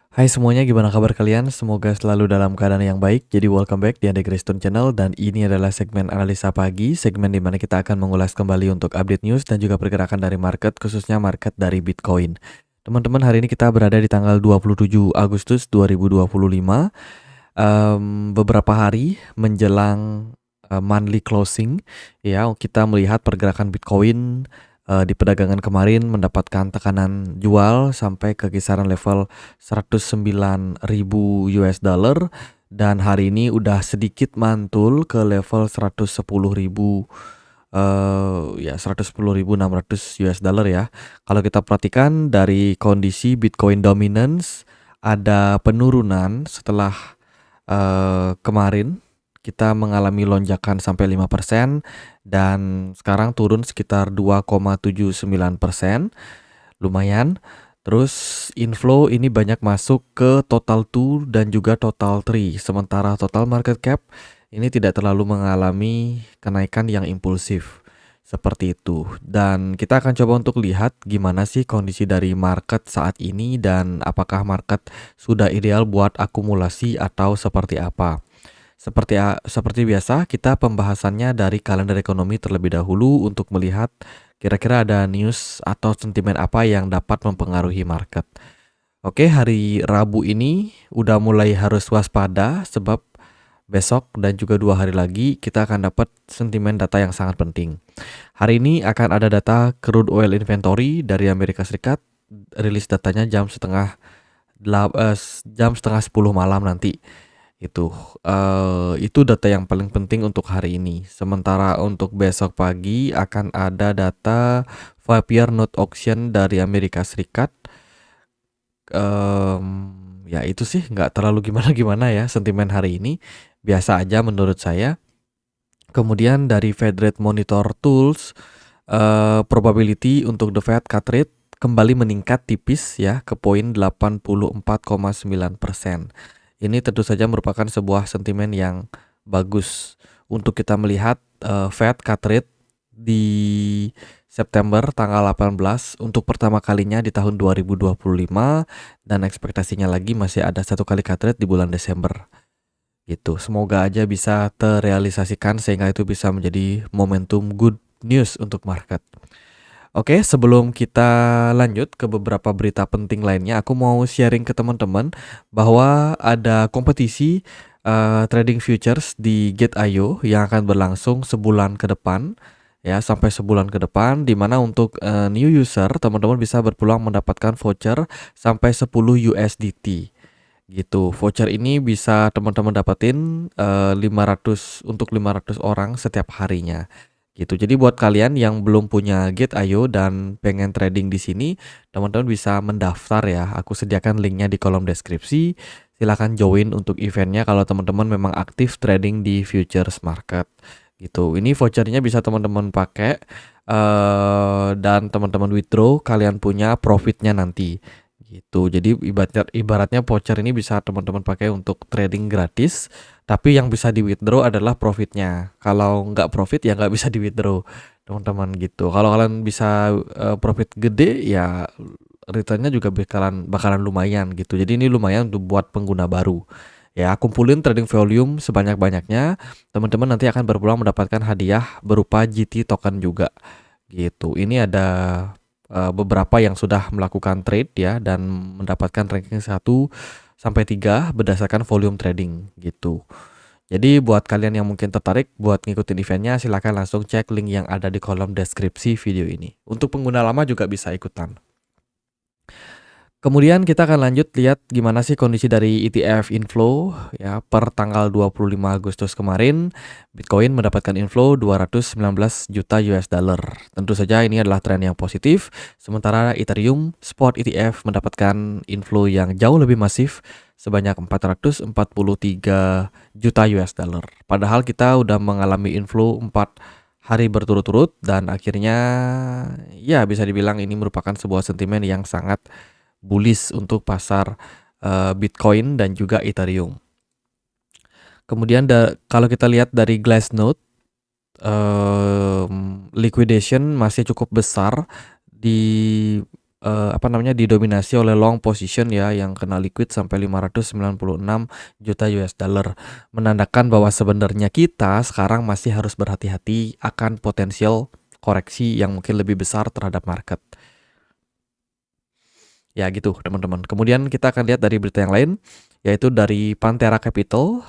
Hai semuanya, gimana kabar kalian? Semoga selalu dalam keadaan yang baik. Jadi welcome back di Ande Kriston Channel dan ini adalah segmen analisa pagi, segmen di mana kita akan mengulas kembali untuk update news dan juga pergerakan dari market, khususnya market dari Bitcoin. Teman-teman, hari ini kita berada di tanggal 27 Agustus 2025, beberapa hari menjelang monthly closing. Ya, kita melihat pergerakan Bitcoin di perdagangan kemarin mendapatkan tekanan jual sampai ke kisaran level 109.000 US dollar dan hari ini udah sedikit mantul ke level 110.000 ya 110.600 US dollar ya. Kalau kita perhatikan dari kondisi Bitcoin dominance ada penurunan setelah kemarin kita mengalami lonjakan sampai 5% dan sekarang turun sekitar 2,79%. Lumayan. Terus inflow ini banyak masuk ke total 2 dan juga total 3. Sementara total market cap ini tidak terlalu mengalami kenaikan yang impulsif. Seperti itu. Dan kita akan coba untuk lihat gimana sih kondisi dari market saat ini dan apakah market sudah ideal buat akumulasi atau seperti apa. Seperti biasa, kita pembahasannya dari kalender ekonomi terlebih dahulu untuk melihat kira-kira ada news atau sentimen apa yang dapat mempengaruhi market. Oke, hari Rabu ini udah mulai harus waspada sebab besok dan juga 2 hari lagi kita akan dapat sentimen data yang sangat penting. Hari ini akan ada data crude oil inventory dari Amerika Serikat, rilis datanya jam setengah 10 malam nanti. Itu data yang paling penting untuk hari ini. Sementara untuk besok pagi akan ada data 5-year note auction dari Amerika Serikat. Ya itu sih nggak terlalu gimana-gimana ya sentimen hari ini. Biasa aja menurut saya. Kemudian dari Fed Rate Monitor Tools, probability untuk the Fed cut rate kembali meningkat tipis ya ke poin 84,9%. Ini tentu saja merupakan sebuah sentimen yang bagus untuk kita melihat Fed cut rate di September tanggal 18 untuk pertama kalinya di tahun 2025 dan ekspektasinya lagi masih ada satu kali cut rate di bulan Desember. Gitu. Semoga aja bisa terrealisasikan sehingga itu bisa menjadi momentum good news untuk market. Oke, sebelum kita lanjut ke beberapa berita penting lainnya, aku mau sharing ke teman-teman bahwa ada kompetisi trading futures di Gate.io yang akan berlangsung sebulan ke depan, ya sampai sebulan ke depan, di mana untuk new user teman-teman bisa berpeluang mendapatkan voucher sampai 10 USDT. Gitu. Voucher ini bisa teman-teman dapetin 500 untuk 500 orang setiap harinya. Gitu. Jadi buat kalian yang belum punya Gate.io dan pengen trading di sini, teman-teman bisa mendaftar ya. Aku sediakan linknya di kolom deskripsi. Silahkan join untuk eventnya kalau teman-teman memang aktif trading di futures market. Gitu. Ini vouchernya bisa teman-teman pakai dan teman-teman withdraw, kalian punya profitnya nanti. Gitu. Jadi ibaratnya voucher ini bisa teman-teman pakai untuk trading gratis. Tapi yang bisa di withdraw adalah profitnya. Kalau nggak profit ya nggak bisa di withdraw, teman-teman gitu. Kalau kalian bisa profit gede ya returnnya juga bakalan lumayan gitu. Jadi ini lumayan untuk buat pengguna baru. Ya, kumpulin trading volume sebanyak-banyaknya. Teman-teman nanti akan berpeluang mendapatkan hadiah berupa GT token juga. Gitu. Ini ada beberapa yang sudah melakukan trade ya dan mendapatkan ranking 1 sampai 3 berdasarkan volume trading gitu. Jadi buat kalian yang mungkin tertarik buat ngikutin eventnya, silakan langsung cek link yang ada di kolom deskripsi video ini. Untuk pengguna lama juga bisa ikutan. Kemudian kita akan lanjut lihat gimana sih kondisi dari ETF inflow ya per tanggal 25 Agustus kemarin. Bitcoin mendapatkan inflow 219 juta US dollar. Tentu saja ini adalah tren yang positif. Sementara Ethereum spot ETF mendapatkan inflow yang jauh lebih masif sebanyak 443 juta US dollar. Padahal kita udah mengalami inflow 4 hari berturut-turut dan akhirnya ya bisa dibilang ini merupakan sebuah sentimen yang sangat bullish untuk pasar Bitcoin dan juga Ethereum. Kemudian kalau kita lihat dari Glassnode, liquidation masih cukup besar di didominasi oleh long position ya yang kena liquid sampai 596 juta US dollar, menandakan bahwa sebenarnya kita sekarang masih harus berhati-hati akan potensial koreksi yang mungkin lebih besar terhadap market. Ya gitu teman-teman. Kemudian kita akan lihat dari berita yang lain, yaitu dari Pantera Capital.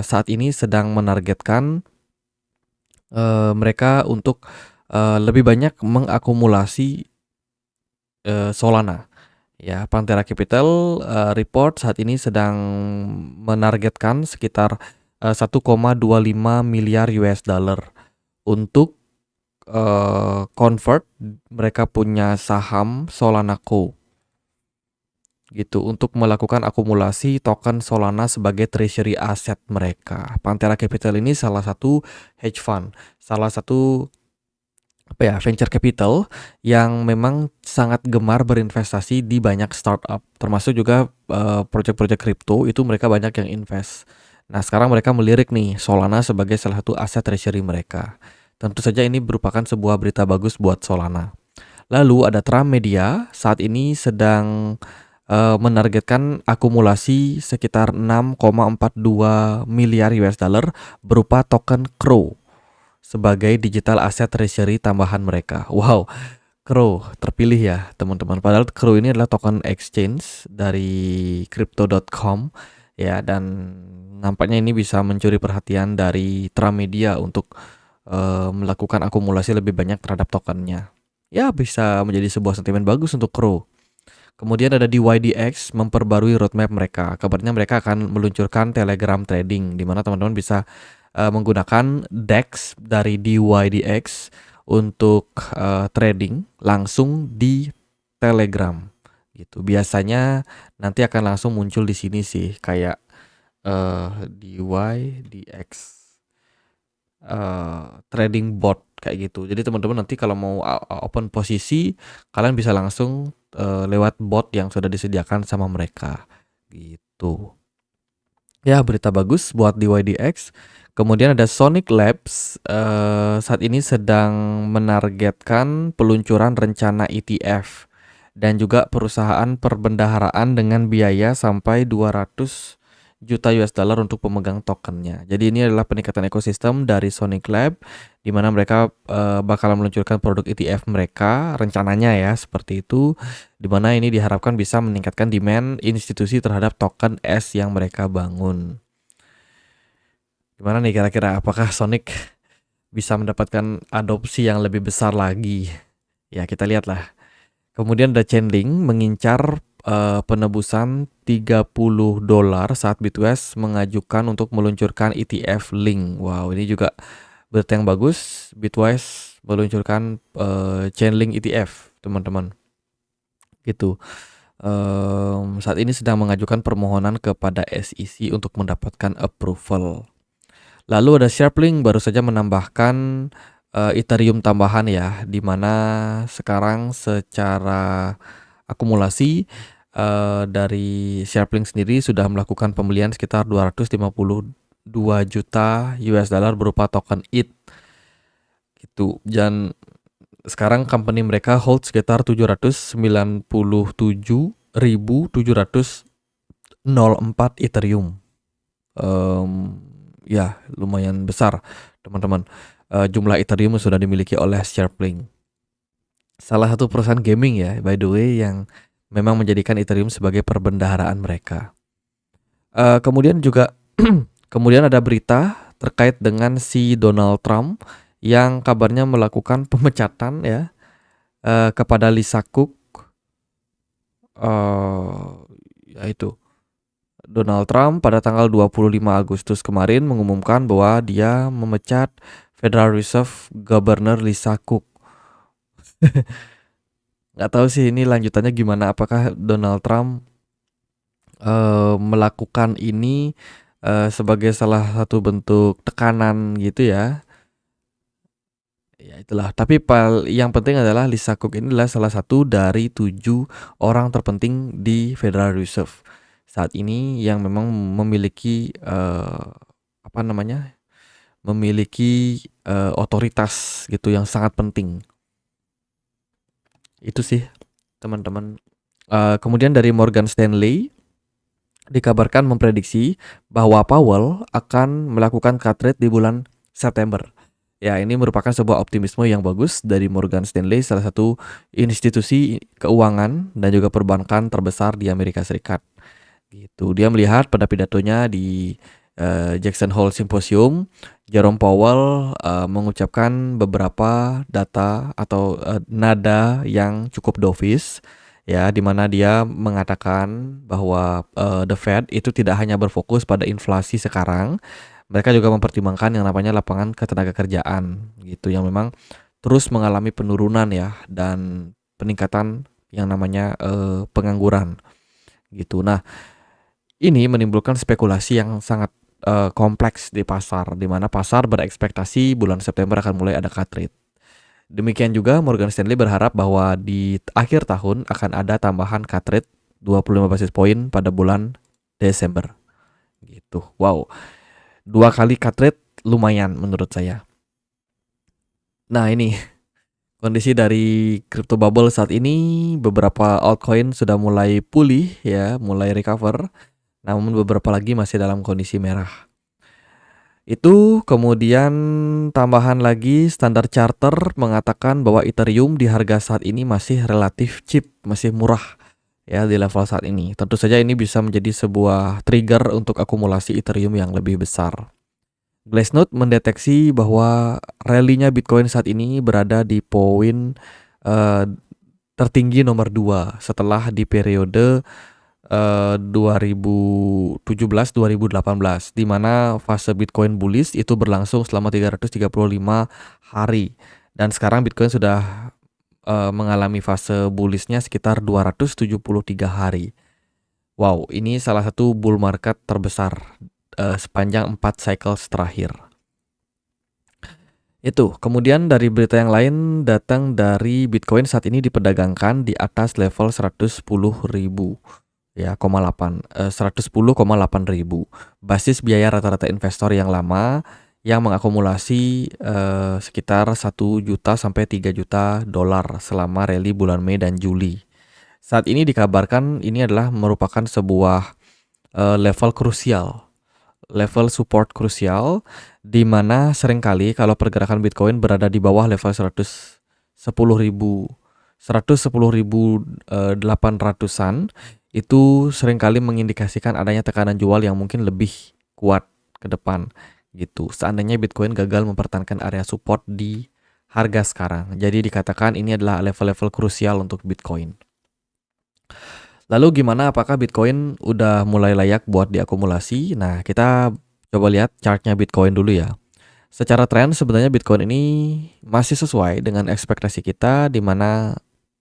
Saat ini sedang menargetkan mereka untuk lebih banyak mengakumulasi Solana. Ya, Pantera Capital report saat ini sedang menargetkan sekitar 1,25 miliar US dollar untuk convert mereka punya saham Solana Co. Gitu untuk melakukan akumulasi token Solana sebagai treasury asset mereka. Pantera Capital ini salah satu hedge fund, salah satu venture capital yang memang sangat gemar berinvestasi di banyak startup, termasuk juga proyek-proyek kripto itu mereka banyak yang invest. Nah, sekarang mereka melirik nih Solana sebagai salah satu aset treasury mereka. Tentu saja ini merupakan sebuah berita bagus buat Solana. Lalu ada Trump Media saat ini sedang menargetkan akumulasi sekitar 6,42 miliar US dollar berupa token Crow sebagai digital asset treasury tambahan mereka. Wow, Crow terpilih ya teman-teman. Padahal Crow ini adalah token exchange dari crypto.com ya, dan nampaknya ini bisa mencuri perhatian dari Trump Media untuk melakukan akumulasi lebih banyak terhadap tokennya. Ya, bisa menjadi sebuah sentimen bagus untuk Crow. Kemudian ada DYDX memperbarui roadmap mereka. Kabarnya mereka akan meluncurkan Telegram Trading, di mana teman-teman bisa menggunakan DEX dari DYDX untuk trading langsung di Telegram gitu. Biasanya nanti akan langsung muncul di sini sih, kayak DYDX trading bot kayak gitu. Jadi teman-teman nanti kalau mau open posisi, kalian bisa langsung lewat bot yang sudah disediakan sama mereka gitu. Ya, berita bagus buat DYDX. Kemudian ada Sonic Labs saat ini sedang menargetkan peluncuran rencana ETF dan juga perusahaan perbendaharaan dengan biaya sampai 200 juta US dollar untuk pemegang tokennya. Jadi ini adalah peningkatan ekosistem dari Sonic Lab, di mana mereka bakalan meluncurkan produk ETF mereka rencananya ya seperti itu, di mana ini diharapkan bisa meningkatkan demand institusi terhadap token S yang mereka bangun. Gimana nih kira-kira, apakah Sonic bisa mendapatkan adopsi yang lebih besar lagi? Ya, kita lihatlah. Kemudian ada Chainlink mengincar penebusan $30 saat Bitwise mengajukan untuk meluncurkan ETF Link. Wow, ini juga berita yang bagus. Bitwise meluncurkan Chainlink ETF, teman-teman. Gitu. Saat ini sedang mengajukan permohonan kepada SEC untuk mendapatkan approval. Lalu ada Sharplink baru saja menambahkan Ethereum tambahan ya, di mana sekarang secara akumulasi dari Sharplink sendiri sudah melakukan pembelian sekitar 252 juta US dollar berupa token ETH gitu. Dan sekarang company mereka hold sekitar 797.704 Ethereum. Ya, lumayan besar teman-teman. Jumlah Ethereum sudah dimiliki oleh Sharplink. Salah satu perusahaan gaming ya, by the way, yang memang menjadikan Ethereum sebagai perbendaharaan mereka. Kemudian juga kemudian ada berita terkait dengan si Donald Trump yang kabarnya melakukan pemecatan ya kepada Lisa Cook. Yaitu Donald Trump pada tanggal 25 Agustus kemarin mengumumkan bahwa dia memecat Federal Reserve Governor Lisa Cook. Nggak tahu sih ini lanjutannya gimana, apakah Donald Trump melakukan ini sebagai salah satu bentuk tekanan gitu ya. Ya itulah, tapi yang penting adalah Lisa Cook ini adalah salah satu dari 7 orang terpenting di Federal Reserve saat ini yang memang memiliki memiliki otoritas gitu yang sangat penting. Itu sih teman-teman. Kemudian dari Morgan Stanley dikabarkan memprediksi bahwa Powell akan melakukan cut rate di bulan September. Ya, ini merupakan sebuah optimisme yang bagus dari Morgan Stanley, salah satu institusi keuangan dan juga perbankan terbesar di Amerika Serikat. Gitu. Dia melihat pada pidatonya di Jackson Hole Symposium, Jerome Powell mengucapkan beberapa data atau nada yang cukup dovish, ya, di mana dia mengatakan bahwa the Fed itu tidak hanya berfokus pada inflasi sekarang, mereka juga mempertimbangkan yang namanya lapangan ketenagakerjaan gitu, yang memang terus mengalami penurunan ya, dan peningkatan yang namanya pengangguran gitu. Nah, ini menimbulkan spekulasi yang sangat kompleks di pasar, di mana pasar berekspektasi bulan September akan mulai ada cut rate. Demikian juga Morgan Stanley berharap bahwa di akhir tahun akan ada tambahan cut rate 25 basis point pada bulan Desember. Gitu. Wow. 2 kali cut rate lumayan menurut saya. Nah, ini kondisi dari crypto bubble saat ini, beberapa altcoin sudah mulai pulih ya, mulai recover. Namun beberapa lagi masih dalam kondisi merah. Itu kemudian tambahan lagi Standard Charter mengatakan bahwa Ethereum di harga saat ini masih relatif cheap, masih murah ya di level saat ini. Tentu saja ini bisa menjadi sebuah trigger untuk akumulasi Ethereum yang lebih besar. Glassnode mendeteksi bahwa rally-nya Bitcoin saat ini berada di poin tertinggi nomor 2 setelah di periode 2017-2018, di mana fase Bitcoin bullish itu berlangsung selama 335 hari, dan sekarang Bitcoin sudah mengalami fase bullishnya sekitar 273 hari. Wow, ini salah satu bull market terbesar sepanjang 4 cycles terakhir. Itu, kemudian dari berita yang lain datang dari Bitcoin saat ini diperdagangkan di atas level 110.000 ya, 110,8 ribu. Basis biaya rata-rata investor yang lama yang mengakumulasi sekitar 1 juta sampai 3 juta dolar selama rally bulan Mei dan Juli. Saat ini dikabarkan ini adalah merupakan sebuah level krusial, level support krusial, di mana seringkali kalau pergerakan Bitcoin berada di bawah level 110.800-an, itu seringkali mengindikasikan adanya tekanan jual yang mungkin lebih kuat ke depan gitu, seandainya Bitcoin gagal mempertahankan area support di harga sekarang. Jadi dikatakan ini adalah level-level krusial untuk Bitcoin. Lalu gimana, apakah Bitcoin udah mulai layak buat diakumulasi? Nah, kita coba lihat chartnya Bitcoin dulu ya. Secara tren sebenarnya Bitcoin ini masih sesuai dengan ekspektasi kita, di mana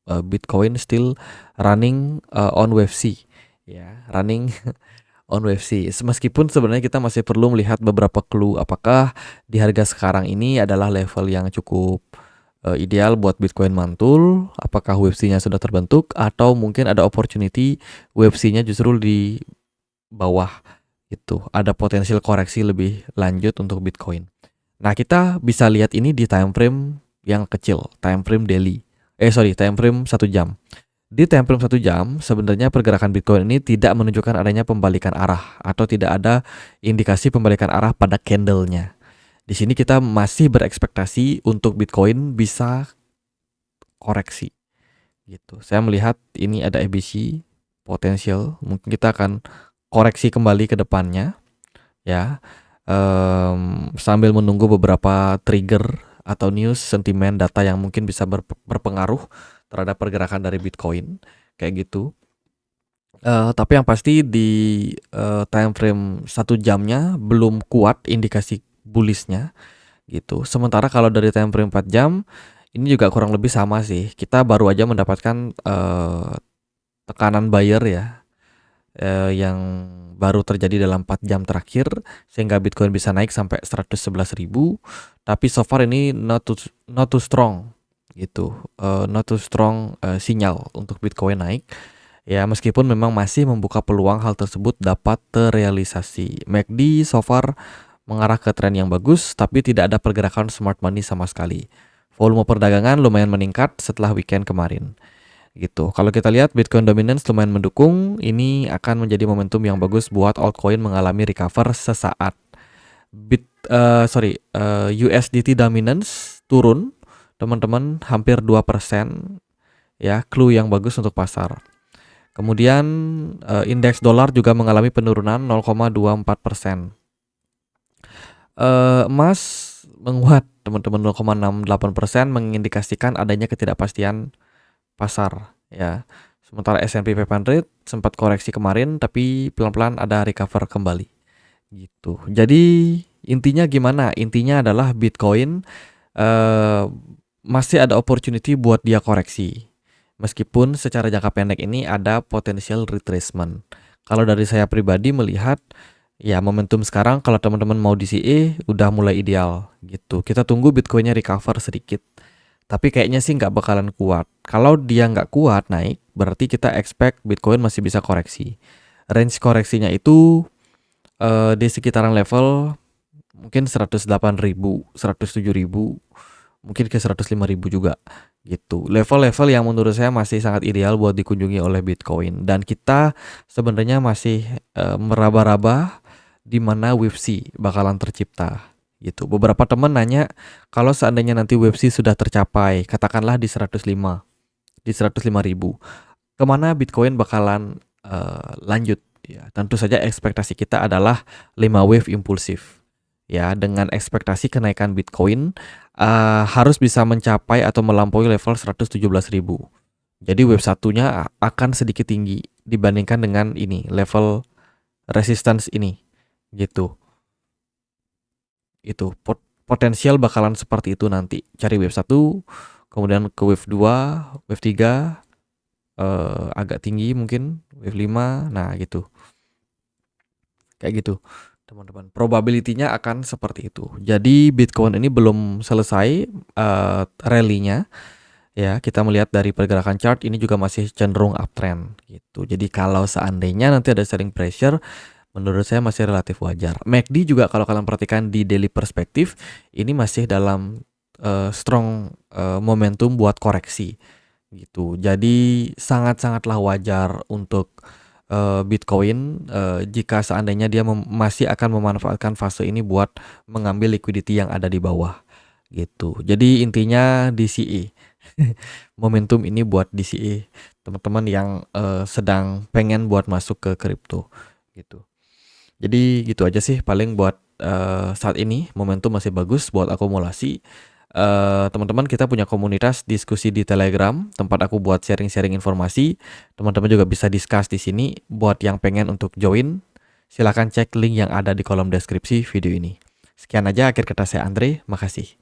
Bitcoin still running on wave C, ya, running on wave C. Meskipun sebenarnya kita masih perlu melihat beberapa clue apakah di harga sekarang ini adalah level yang cukup ideal buat Bitcoin mantul, apakah wave C-nya sudah terbentuk, atau mungkin ada opportunity wave C-nya justru di bawah gitu. Ada potensial koreksi lebih lanjut untuk Bitcoin. Nah, kita bisa lihat ini di time frame yang kecil, time frame daily. Time frame 1 jam. Di time frame 1 jam, sebenarnya pergerakan Bitcoin ini tidak menunjukkan adanya pembalikan arah atau tidak ada indikasi pembalikan arah pada candle-nya. Di sini kita masih berekspektasi untuk Bitcoin bisa koreksi gitu. Saya melihat ini ada ABC potensial, mungkin kita akan koreksi kembali ke depannya ya, sambil menunggu beberapa trigger atau news, sentimen, data yang mungkin bisa berpengaruh terhadap pergerakan dari Bitcoin kayak gitu. Tapi yang pasti di time frame 1 jamnya belum kuat indikasi bullishnya gitu. Sementara kalau dari time frame 4 jam ini juga kurang lebih sama sih. Kita baru aja mendapatkan tekanan buyer ya, yang baru terjadi dalam 4 jam terakhir, sehingga Bitcoin bisa naik sampai 111.000. Tapi so far ini not too strong gitu, not too strong sinyal untuk Bitcoin naik. Ya, meskipun memang masih membuka peluang hal tersebut dapat terrealisasi. MACD so far mengarah ke tren yang bagus, tapi tidak ada pergerakan smart money sama sekali. Volume perdagangan lumayan meningkat setelah weekend kemarin. gitu. Kalau kita lihat Bitcoin dominance lumayan mendukung, ini akan menjadi momentum yang bagus buat altcoin mengalami recover sesaat. USDT dominance turun, teman-teman, hampir 2%, ya, clue yang bagus untuk pasar. Kemudian indeks dolar juga mengalami penurunan 0,24%. Emas menguat, teman-teman, 0,68%, mengindikasikan adanya ketidakpastian pasar, ya. Sementara S&P 500 sempat koreksi kemarin, tapi pelan-pelan ada recover kembali, gitu. Jadi intinya gimana? Intinya adalah Bitcoin masih ada opportunity buat dia koreksi. Meskipun secara jangka pendek ini ada potensial retracement. Kalau dari saya pribadi melihat, ya momentum sekarang kalau teman-teman mau DCA udah mulai ideal gitu. Kita tunggu Bitcoinnya recover sedikit. Tapi kayaknya sih nggak bakalan kuat. Kalau dia nggak kuat naik, berarti kita expect Bitcoin masih bisa koreksi. Range koreksinya itu di sekitaran level mungkin 108.000, 107.000, mungkin ke 105.000 juga gitu. Level-level yang menurut saya masih sangat ideal buat dikunjungi oleh Bitcoin, dan kita sebenarnya masih meraba-raba di mana wave C bakalan tercipta gitu. Beberapa teman nanya, kalau seandainya nanti wave C sudah tercapai, katakanlah di 105, di 105.000, kemana Bitcoin bakalan lanjut, ya. Tentu saja ekspektasi kita adalah 5 wave impulsif, ya, dengan ekspektasi kenaikan Bitcoin harus bisa mencapai atau melampaui level 117.000. Jadi wave satunya akan sedikit tinggi dibandingkan dengan ini, level resistance ini, gitu. Itu potensial bakalan seperti itu nanti. Cari wave 1, kemudian ke wave 2, wave 3, agak tinggi mungkin wave 5, nah gitu. Kayak gitu, teman-teman. Probability-nya akan seperti itu. Jadi Bitcoin ini belum selesai rally-nya, ya. Kita melihat dari pergerakan chart ini juga masih cenderung uptrend gitu. Jadi kalau seandainya nanti ada selling pressure, menurut saya masih relatif wajar. MACD juga kalau kalian perhatikan di daily perspektif, ini masih dalam strong momentum buat koreksi gitu. Jadi sangat-sangatlah wajar untuk Bitcoin jika seandainya dia masih akan memanfaatkan fase ini buat mengambil liquidity yang ada di bawah gitu. Jadi intinya DCA. Momentum ini buat DCA teman-teman yang sedang pengen buat masuk ke kripto gitu. Jadi gitu aja sih paling buat saat ini. Momentum masih bagus buat akumulasi. Teman-teman, kita punya komunitas diskusi di Telegram, tempat aku buat sharing-sharing informasi. Teman-teman juga bisa discuss di sini. Buat yang pengen untuk join, silakan cek link yang ada di kolom deskripsi video ini. Sekian aja akhir kata saya, Andre. Makasih.